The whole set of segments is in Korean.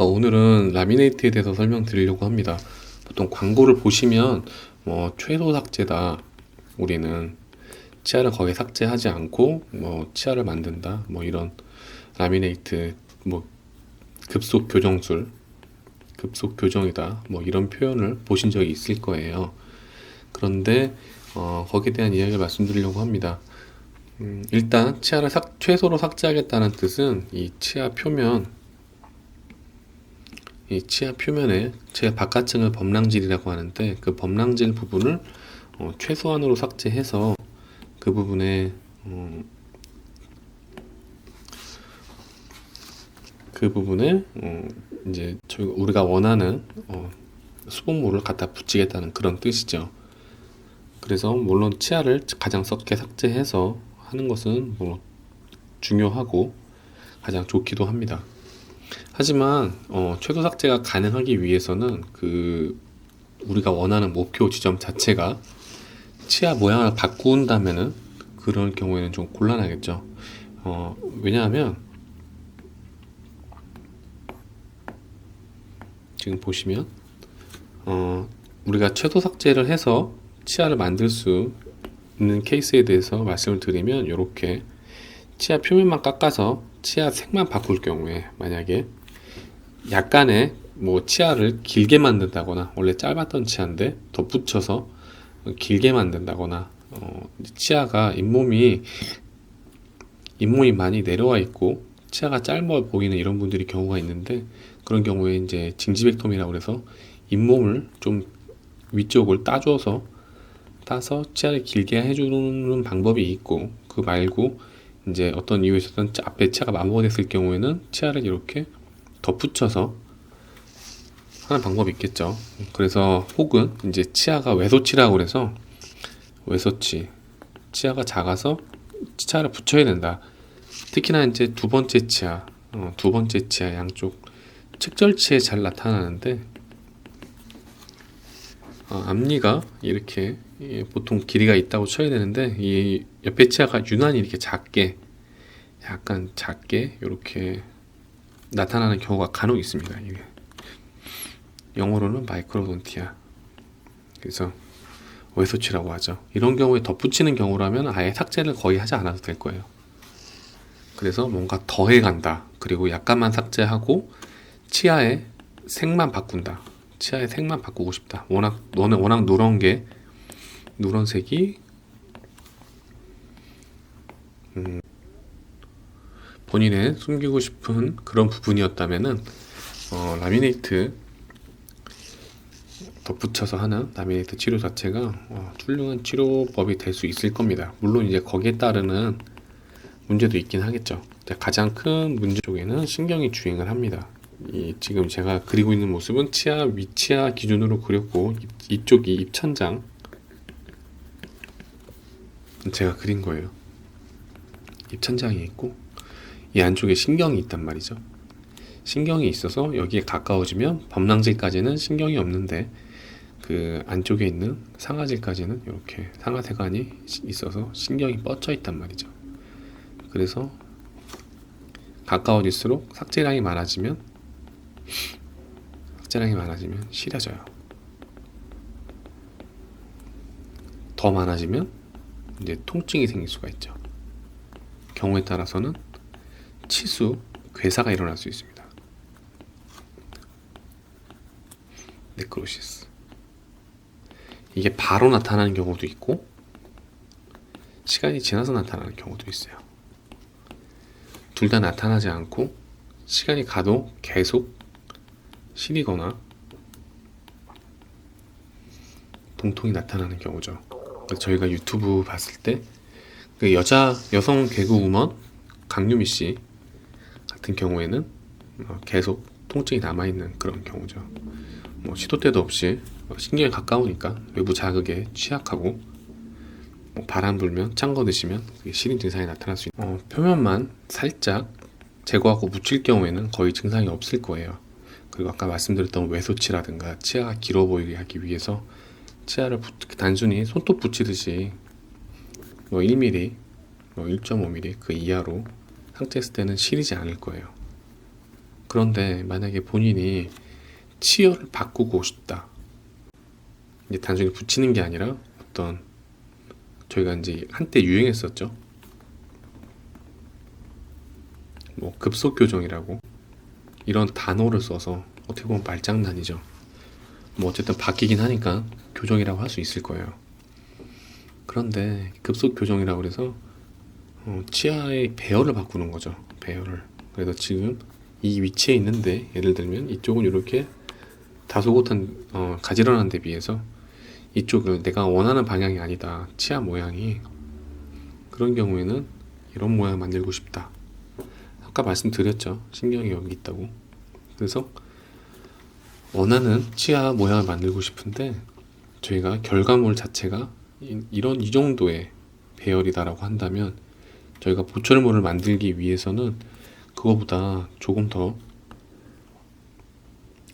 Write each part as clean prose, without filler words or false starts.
오늘은 라미네이트에 대해서 설명드리려고 합니다. 보통 광고를 보시면 최소 삭제다. 우리는 치아를 거의 삭제하지 않고 치아를 만든다. 이런 라미네이트 급속 교정술, 급속 교정이다. 이런 표현을 보신 적이 있을 거예요. 그런데 거기에 대한 이야기를 말씀드리려고 합니다. 일단 치아를 최소로 삭제하겠다는 뜻은 이 치아 표면에 제 바깥층을 범랑질이라고 하는데, 그 범랑질 부분을 최소한으로 삭제해서 그 부분에 이제 우리가 원하는 수복물을 갖다 붙이겠다는 그런 뜻이죠. 그래서 물론 치아를 가장 적게 삭제해서 하는 것은 중요하고 가장 좋기도 합니다. 하지만 최소 삭제가 가능하기 위해서는 우리가 원하는 목표 지점 자체가 치아 모양을 바꾼다면은 그럴 경우에는 좀 곤란하겠죠. 왜냐하면 지금 보시면 우리가 최소 삭제를 해서 치아를 만들 수 있는 케이스에 대해서 말씀을 드리면, 이렇게 치아 표면만 깎아서 치아 색만 바꿀 경우에, 만약에 약간의 치아를 길게 만든다거나, 원래 짧았던 치아인데 덧붙여서 길게 만든다거나, 치아가 잇몸이 많이 내려와 있고 치아가 짧아 보이는 이런 분들이 경우가 있는데, 그런 경우에 이제 징지백tom이라고 해서 잇몸을 좀 위쪽을 따서 치아를 길게 해주는 방법이 있고, 그 말고 이제 어떤 이유에서든 앞에 치아가 마모됐을 경우에는 치아를 이렇게 덧붙여서 하는 방법이 있겠죠. 그래서 혹은 이제 치아가 외소치라고 그래서 치아가 작아서 치아를 붙여야 된다. 특히나 이제 두 번째 치아 양쪽 측절치에 잘 나타나는데, 앞니가 이렇게 보통 길이가 있다고 쳐야 되는데, 이 옆에 치아가 유난히 이렇게 약간 작게 이렇게 나타나는 경우가 간혹 있습니다. 이게 영어로는 마이크로돈티아, 그래서 외소치라고 하죠. 이런 경우에 덧붙이는 경우라면 아예 삭제를 거의 하지 않아도 될 거예요. 그래서 뭔가 더해간다, 그리고 약간만 삭제하고 치아의 색만 바꾼다, 치아의 색만 바꾸고 싶다, 워낙 누런색이 본인의 숨기고 싶은 그런 부분이었다면은 라미네이트 덧붙여서 하는 라미네이트 치료 자체가 훌륭한 치료법이 될 수 있을 겁니다. 물론 이제 거기에 따르는 문제도 있긴 하겠죠. 가장 큰 문제 쪽에는 신경이 주행을 합니다. 지금 제가 그리고 있는 모습은 위치아 기준으로 그렸고, 이쪽이 입천장 제가 그린 거예요. 입천장이 있고 이 안쪽에 신경이 있단 말이죠. 신경이 있어서 여기에 가까워지면 범랑질까지는 신경이 없는데, 그 안쪽에 있는 상아질까지는 이렇게 상아세관이 있어서 신경이 뻗쳐 있단 말이죠. 그래서 가까워질수록 삭제량이 많아지면 시려져요. 더 많아지면 이제 통증이 생길 수가 있죠. 경우에 따라서는 치수, 괴사가 일어날 수 있습니다. 네크로시스. 이게 바로 나타나는 경우도 있고 시간이 지나서 나타나는 경우도 있어요. 둘 다 나타나지 않고 시간이 가도 계속 시리거나 통통이 나타나는 경우죠. 저희가 유튜브 봤을 때 그 여성 개그우먼 강유미 씨 같은 경우에는 계속 통증이 남아있는 그런 경우죠. 시도 때도 없이 신경에 가까우니까 외부 자극에 취약하고, 바람 불면 짠 거 드시면 시린 증상이 나타날 수 있는, 표면만 살짝 제거하고 묻힐 경우에는 거의 증상이 없을 거예요. 그리고 아까 말씀드렸던 외소치라든가 치아가 길어 보이게 하기 위해서 치아를 단순히 손톱 붙이듯이 1mm, 1.5mm 그 이하로 삭제했을 때는 시리지 않을 거예요. 그런데 만약에 본인이 치열을 바꾸고 싶다. 이제 단순히 붙이는 게 아니라 어떤 저희가 이제 한때 유행했었죠. 뭐 급속 교정이라고 이런 단어를 써서 어떻게 보면 말장난이죠. 뭐 어쨌든 바뀌긴 하니까 교정이라고 할 수 있을 거예요. 그런데 급속 교정이라고 해서 치아의 배열을 바꾸는 거죠. 배열을. 그래서 지금 이 위치에 있는데 예를 들면 이쪽은 이렇게 다소곳한 가지런한 데 비해서 이쪽을 내가 원하는 방향이 아니다. 치아 모양이 그런 경우에는 이런 모양 만들고 싶다. 아까 말씀드렸죠. 신경이 여기 있다고. 그래서 원하는 치아 모양을 만들고 싶은데 저희가 결과물 자체가 이 정도의 배열이다라고 한다면 저희가 보철물을 만들기 위해서는 그거보다 조금 더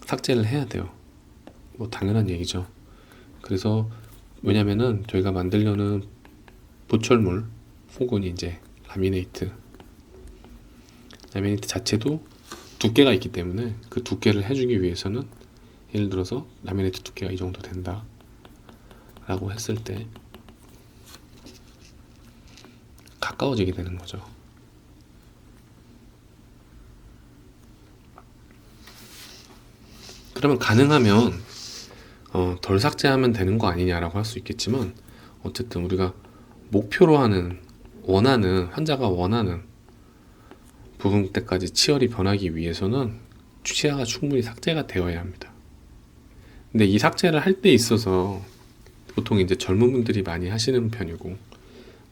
삭제를 해야 돼요. 뭐 당연한 얘기죠. 그래서 왜냐면은 저희가 만들려는 보철물 혹은 이제 라미네이트 자체도 두께가 있기 때문에 그 두께를 해주기 위해서는 예를 들어서 라미네이트 두께가 이 정도 된다 라고 했을 때 가까워지게 되는 거죠. 그러면 가능하면 덜 삭제하면 되는 거 아니냐라고 할 수 있겠지만 어쨌든 우리가 목표로 하는 환자가 원하는 부분 때까지 치열이 변하기 위해서는 치아가 충분히 삭제가 되어야 합니다. 근데 이 삭제를 할 때 있어서 보통 이제 젊은 분들이 많이 하시는 편이고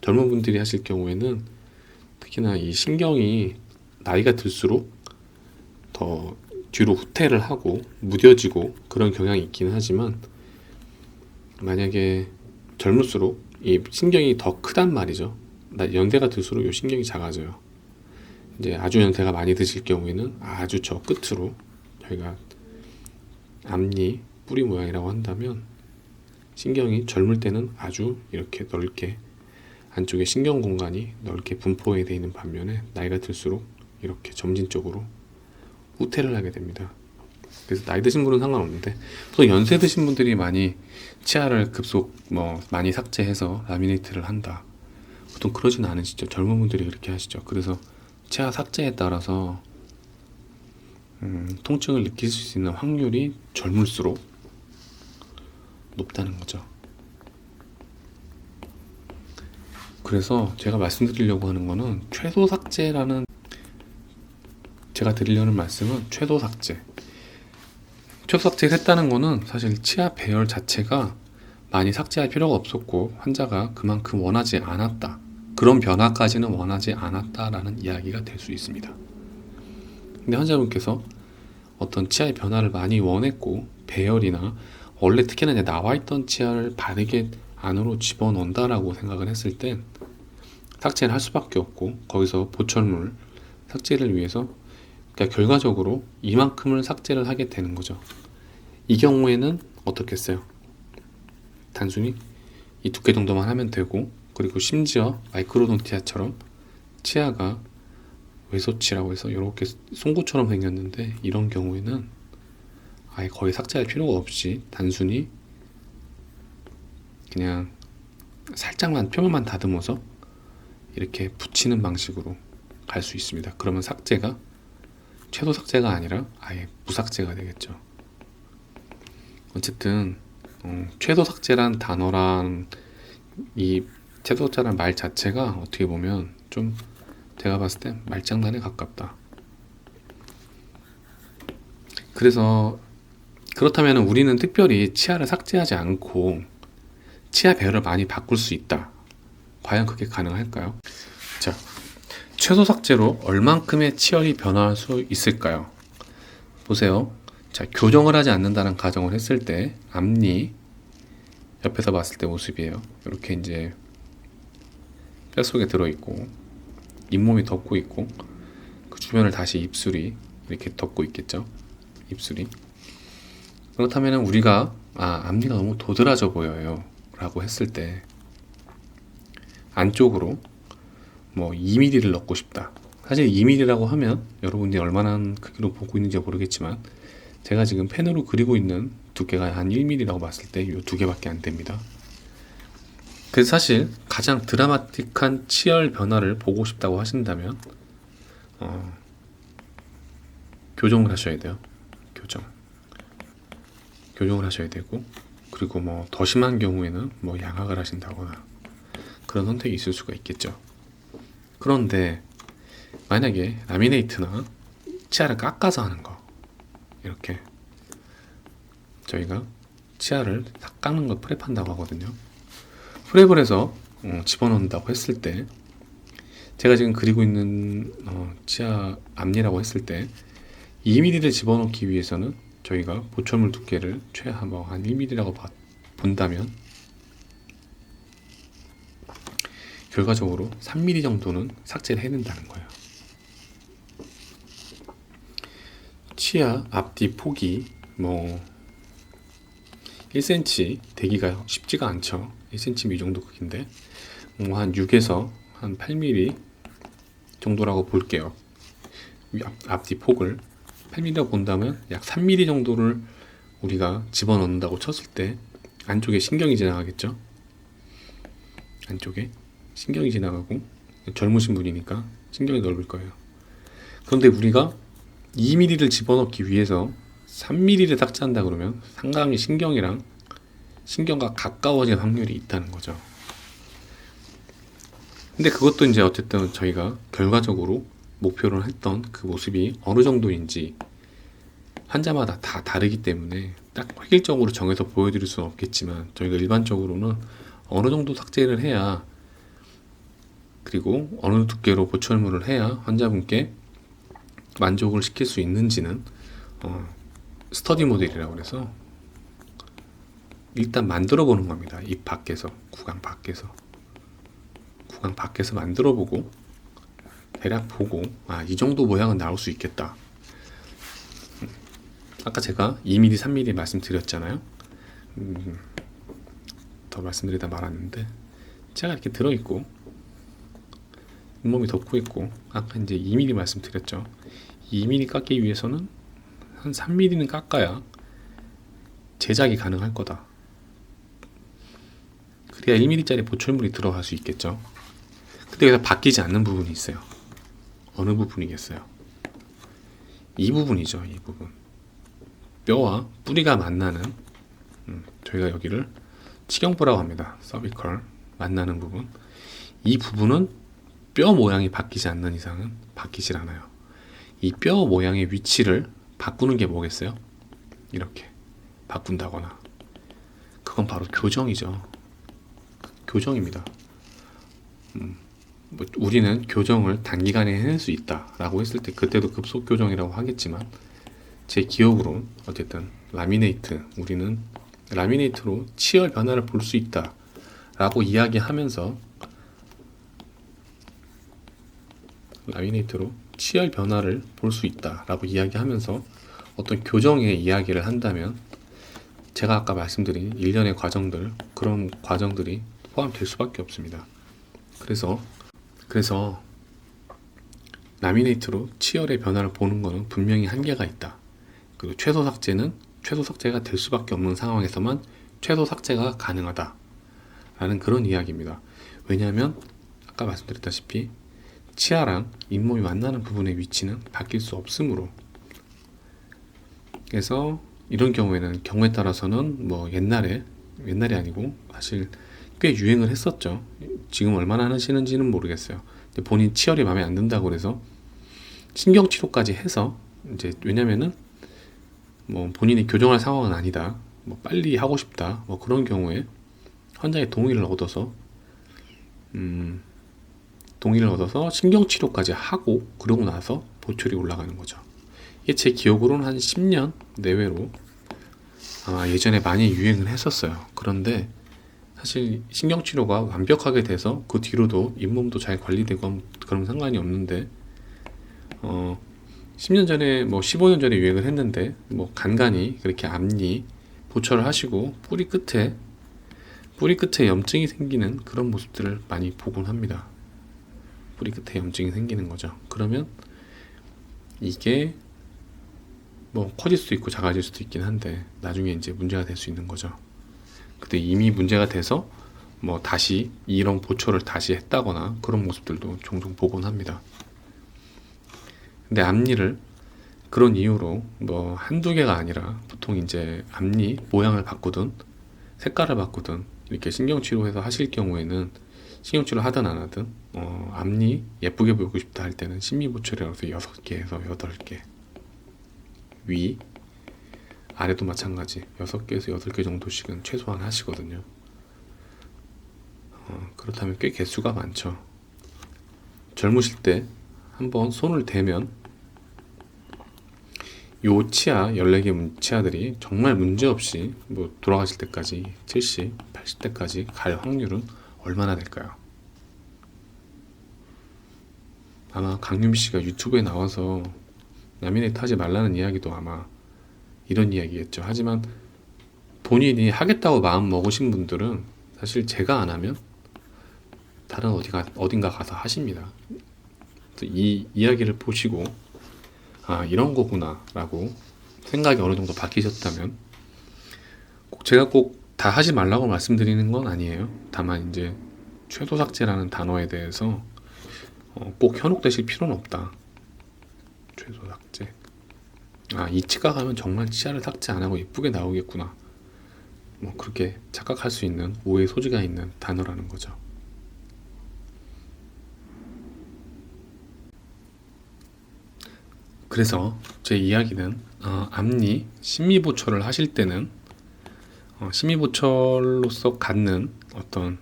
젊은 분들이 하실 경우에는 특히나 이 신경이 나이가 들수록 더 뒤로 후퇴를 하고 무뎌지고 그런 경향이 있긴 하지만 만약에 젊을수록 이 신경이 더 크단 말이죠. 연세가 들수록 이 신경이 작아져요. 이제 아주 연세가 많이 드실 경우에는 아주 저 끝으로 저희가 앞니 뿌리 모양이라고 한다면 신경이 젊을 때는 아주 이렇게 넓게 안쪽에 신경 공간이 넓게 분포해 되어 있는 반면에 나이가 들수록 이렇게 점진적으로 후퇴를 하게 됩니다. 그래서 나이 드신 분은 상관없는데 또 연세 드신 분들이 많이 치아를 급속 많이 삭제해서 라미네이트를 한다. 보통 그러진 않으시죠. 젊은 분들이 그렇게 하시죠. 그래서 치아 삭제에 따라서 통증을 느낄 수 있는 확률이 젊을수록 높다는 거죠. 그래서 제가 말씀드리려고 하는 거는 최소 삭제라는 제가 드리려는 말씀은 최소 삭제를 했다는 거는 사실 치아 배열 자체가 많이 삭제할 필요가 없었고 환자가 그만큼 원하지 않았다. 그런 변화까지는 원하지 않았다라는 이야기가 될 수 있습니다. 근데 환자분께서 어떤 치아의 변화를 많이 원했고 배열이나 원래 특히나 이제 나와있던 치아를 바르게 안으로 집어넣는다라고 생각을 했을 땐 삭제를 할 수밖에 없고 거기서 보철물 삭제를 위해서 그러니까 결과적으로 이만큼을 삭제를 하게 되는 거죠. 이 경우에는 어떻겠어요? 단순히 이 두께 정도만 하면 되고 그리고 심지어 마이크로돈티아처럼 치아가 외소치라고 해서 이렇게 송곳처럼 생겼는데 이런 경우에는 아예 거의 삭제할 필요가 없이 단순히 그냥 살짝만 표면만 다듬어서 이렇게 붙이는 방식으로 갈 수 있습니다. 그러면 삭제가 최소 삭제가 아니라 아예 무삭제가 되겠죠. 어쨌든 최소 삭제란 단어랑 이 최소 삭제란 말 자체가 어떻게 보면 좀 제가 봤을 때 말장난에 가깝다. 그래서 그렇다면 우리는 특별히 치아를 삭제하지 않고 치아 배열을 많이 바꿀 수 있다. 과연 그게 가능할까요? 자, 최소 삭제로 얼만큼의 치열이 변화할 수 있을까요? 보세요. 자, 교정을 하지 않는다는 가정을 했을 때 앞니 옆에서 봤을 때 모습이에요. 이렇게 이제 뼛속에 들어있고 잇몸이 덮고 있고 그 주변을 다시 입술이 이렇게 덮고 있겠죠. 입술이. 그렇다면 우리가 앞니가 너무 도드라져 보여요 라고 했을 때 안쪽으로 2mm를 넣고 싶다 사실 2mm라고 하면 여러분들이 얼마나 크기로 보고 있는지 모르겠지만 제가 지금 펜으로 그리고 있는 두께가 한 1mm라고 봤을 때 이 두 개밖에 안 됩니다. 그래서 사실 가장 드라마틱한 치열 변화를 보고 싶다고 하신다면 교정을 하셔야 돼요. 교정을 하셔야 되고, 그리고 뭐 더 심한 경우에는 뭐 양악을 하신다거나 그런 선택이 있을 수가 있겠죠. 그런데 만약에 라미네이트나 치아를 깎아서 하는 거, 이렇게 저희가 치아를 다 깎는 걸 프랩한다고 하거든요. 프랩을 해서 집어넣는다고 했을 때, 제가 지금 그리고 있는 치아 앞니라고 했을 때 2mm를 집어넣기 위해서는 저희가 보철물 두께를 최하 한 1mm라고 본다면 결과적으로 3mm 정도는 삭제를 해낸다는 거예요. 치아 앞뒤 폭이 1cm 되기가 쉽지가 않죠. 1cm 이 정도 크기인데 한 6에서 한 8mm 정도라고 볼게요. 앞뒤 폭을 8mm라고 본다면 약 3mm 정도를 우리가 집어넣는다고 쳤을 때 안쪽에 신경이 지나가겠죠. 안쪽에 신경이 지나가고, 젊으신 분이니까 신경이 넓을 거예요. 그런데 우리가 2mm를 집어넣기 위해서 3mm를 삭제한다 그러면 상당히 신경과 가까워질 확률이 있다는 거죠. 근데 그것도 이제 어쨌든 저희가 결과적으로 목표로 했던 그 모습이 어느 정도인지 환자마다 다 다르기 때문에 딱 획일적으로 정해서 보여드릴 수는 없겠지만, 저희가 일반적으로는 어느 정도 삭제를 해야, 그리고 어느 두께로 보철물을 해야 환자분께 만족을 시킬 수 있는지는 스터디 모델이라고 해서 일단 만들어 보는 겁니다. 입 밖에서, 구강 밖에서 만들어 보고 대략 보고, 이 정도 모양은 나올 수 있겠다. 아까 제가 2mm, 3mm 말씀드렸잖아요. 더 말씀드리다 말았는데, 제가 이렇게 들어있고 잇몸이 덮고 있고, 아까 이제 2mm 말씀드렸죠. 2mm 깎기 위해서는 한 3mm는 깎아야 제작이 가능할 거다. 그래야 1mm짜리 보철물이 들어갈 수 있겠죠. 근데 여기서 바뀌지 않는 부분이 있어요. 어느 부분이겠어요? 이 부분이죠. 이 부분. 뼈와 뿌리가 만나는, 저희가 여기를 치경부라고 합니다. 서비컬 만나는 부분. 이 부분은 뼈 모양이 바뀌지 않는 이상은 바뀌질 않아요. 이 뼈 모양의 위치를 바꾸는 게 뭐겠어요? 이렇게 바꾼다거나. 그건 바로 교정이죠. 교정입니다. 우리는 교정을 단기간에 해낼 수 있다라고 했을 때 그때도 급속 교정이라고 하겠지만, 제 기억으로 어쨌든 우리는 라미네이트로 치열 변화를 볼 수 있다라고 이야기하면서, 어떤 교정의 이야기를 한다면, 제가 아까 말씀드린 일련의 과정들, 그런 과정들이 포함될 수밖에 없습니다. 그래서 라미네이트로 치열의 변화를 보는 것은 분명히 한계가 있다. 그리고 최소 삭제가 될 수밖에 없는 상황에서만 최소 삭제가 가능하다 라는 그런 이야기입니다. 왜냐하면 아까 말씀드렸다시피 치아랑 잇몸이 만나는 부분의 위치는 바뀔 수 없으므로. 그래서 이런 경우에 따라서는 옛날이 아니고 사실 꽤 유행을 했었죠. 지금 얼마나 하시는지는 모르겠어요. 근데 본인 치열이 마음에 안 든다고 그래서 신경치료까지 해서, 이제 왜냐면은 본인이 교정할 상황은 아니다, 빨리 하고 싶다, 그런 경우에 환자의 동의를 얻어서 신경치료까지 하고, 그러고 나서 보철이 올라가는 거죠. 이게 제 기억으로는 한 10년 내외로 예전에 많이 유행을 했었어요. 그런데 사실 신경치료가 완벽하게 돼서 그 뒤로도 잇몸도 잘 관리되고 그러면 상관이 없는데, 10년 전에 15년 전에 유행을 했는데 간간히 그렇게 앞니 보철을 하시고 뿌리 끝에 염증이 생기는 그런 모습들을 많이 보곤 합니다. 뿌리 끝에 염증이 생기는 거죠. 그러면 이게 뭐 커질 수도 있고 작아질 수도 있긴 한데 나중에 이제 문제가 될 수 있는 거죠. 근데 이미 문제가 돼서 뭐 다시 이런 보초를 다시 했다거나 그런 모습들도 종종 보곤 합니다. 근데 앞니를 그런 이유로 뭐 한두 개가 아니라 보통 이제 앞니 모양을 바꾸든 색깔을 바꾸든 이렇게 신경치료해서 하실 경우에는 신경치료 하든 안 하든 앞니 예쁘게 보이고 싶다 할 때는 심미보철이라서 6개에서 8개, 위 아래도 마찬가지 6개에서 8개 정도씩은 최소한 하시거든요. 그렇다면 꽤 개수가 많죠. 젊으실 때 한번 손을 대면 요 치아 14개 치아들이 정말 문제없이 뭐 돌아가실 때까지 70, 80대까지 갈 확률은 얼마나 될까요? 아마 강유미 씨가 유튜브에 나와서 라미네이트 하지 말라는 이야기도 아마 이런 이야기겠죠. 하지만 본인이 하겠다고 마음 먹으신 분들은 사실 제가 안 하면 다른 어딘가 가서 하십니다. 이 이야기를 보시고 아 이런 거구나 라고 생각이 어느 정도 바뀌셨다면 제가 꼭 다 하지 말라고 말씀드리는 건 아니에요. 다만 이제 최소 삭제라는 단어에 대해서 꼭 현혹되실 필요는 없다. 최소 삭제. 아, 이 치과 가면 정말 치아를 삭제 안 하고 예쁘게 나오겠구나. 뭐 그렇게 착각할 수 있는 오해 소지가 있는 단어라는 거죠. 그래서 제 이야기는 앞니 심미보철을 하실 때는 심미보철로서 갖는 어떤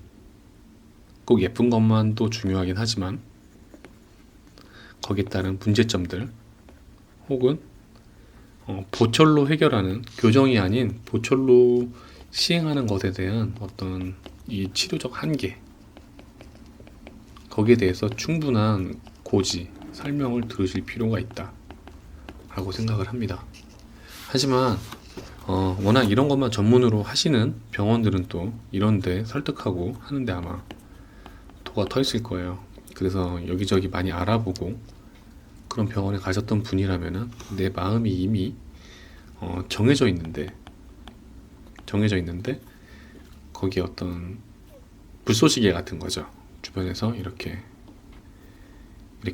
꼭 예쁜 것만도 중요하긴 하지만 거기에 따른 문제점들 혹은 보철로 해결하는 교정이 아닌 보철로 시행하는 것에 대한 어떤 이 치료적 한계 거기에 대해서 충분한 고지 설명을 들으실 필요가 있다 라고 생각을 합니다. 하지만 워낙 이런 것만 전문으로 하시는 병원들은 또 이런데 설득하고 하는데 아마 도가 터 있을 거예요. 그래서 여기저기 많이 알아보고 그런 병원에 가셨던 분이라면은 내 마음이 이미 정해져 있는데 거기에 어떤 불쏘시개 같은 거죠. 주변에서 이렇게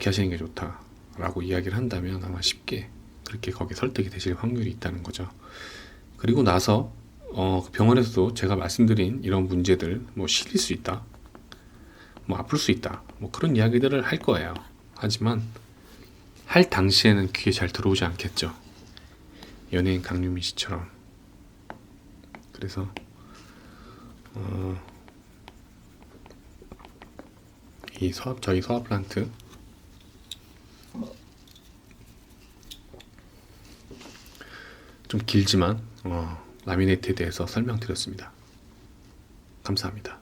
하시는 게 좋다라고 이야기를 한다면 아마 쉽게 그렇게 거기에 설득이 되실 확률이 있다는 거죠. 그리고 나서 병원에서도 제가 말씀드린 이런 문제들 뭐 시릴 수 있다, 뭐 아플 수 있다, 뭐 그런 이야기들을 할 거예요. 하지만 할 당시에는 귀에 잘 들어오지 않겠죠. 연예인 강유미 씨처럼. 그래서 저희 소아 플란트 좀 길지만 라미네이트에 대해서 설명드렸습니다. 감사합니다.